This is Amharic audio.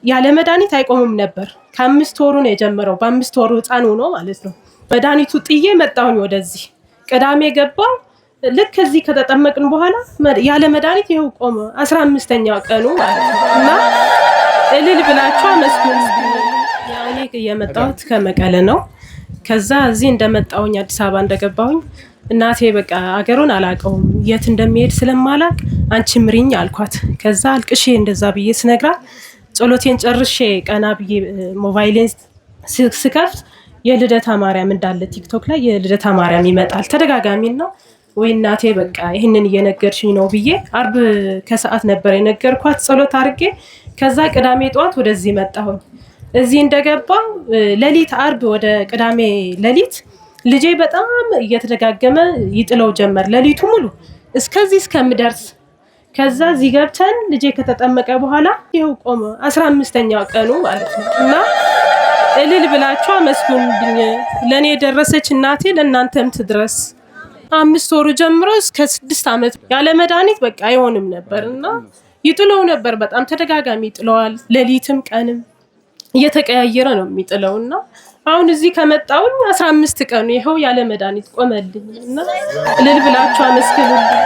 ያለ መድኃኒት አይቆምም ነበር። ከ5 ወሩ ነው የጀመረው። በ5 ወሩ ህፃን ሆኖ ማለት ነው። መድኃኒቱ ጥዬ መጣሁኝ ወደዚህ። ቅዳሜ ገባሁ። ልክ እዚህ ከተጠመቅን በኋላ ያለ መድኃኒት ይኸው ቆመ። 15ኛው ቀኑ ማለት ነው። እና እልል ብላችሁ አመስግኑ። ያው እኔ የመጣሁት ከመቀለ ነው። ከዛ እዚህ እንደመጣሁኝ አዲስ አበባ እንደገባሁኝ እናቴ በቃ አገሩን አላውቀውም የት እንደሚሄድ ስለማላቅ አንቺ ምሪኝ አልኳት። ከዛ አልቅሼ እንደዛ ብዬ ስነግራት ጸሎቴን ጨርሼ ቀና ብዬ ሞባይሌን ስከፍት የልደታ ማርያም እንዳለ ቲክቶክ ላይ የልደታ ማርያም ይመጣል ተደጋጋሚ ነው። ወይ እናቴ በቃ ይሄንን እየነገርሽኝ ነው ብዬ አርብ ከሰዓት ነበር የነገርኳት ጸሎት አድርጌ። ከዛ ቅዳሜ ጠዋት ወደዚህ መጣሁኝ። እዚህ እንደገባው ሌሊት አርብ ወደ ቅዳሜ ሌሊት ልጄ በጣም እየተደጋገመ ይጥለው ጀመር ሌሊቱ ሙሉ እስከዚህ እስከምደርስ። ከዛ እዚህ ገብተን ልጄ ከተጠመቀ በኋላ ይኸው ቆመ። 15ኛው ቀኑ ማለት ነው። እና እልል ብላችሁ አመስግኑልኝ። ለኔ የደረሰች እናቴ ለእናንተም ትድረስ። 5 ወሩ ጀምሮ እስከ 6 ዓመት ያለ መድኃኒት በቃ አይሆንም ነበርና ይጥለው ነበር። በጣም ተደጋጋሚ ይጥለዋል። ሌሊትም ቀንም እየተቀያየረ ነው የሚጥለውና አሁን እዚህ ከመጣሁኝ 15 ቀኑ ይኸው ያለ መድኃኒት ቆመልኝ። እና እልል ብላችሁ አመስግኑልኝ።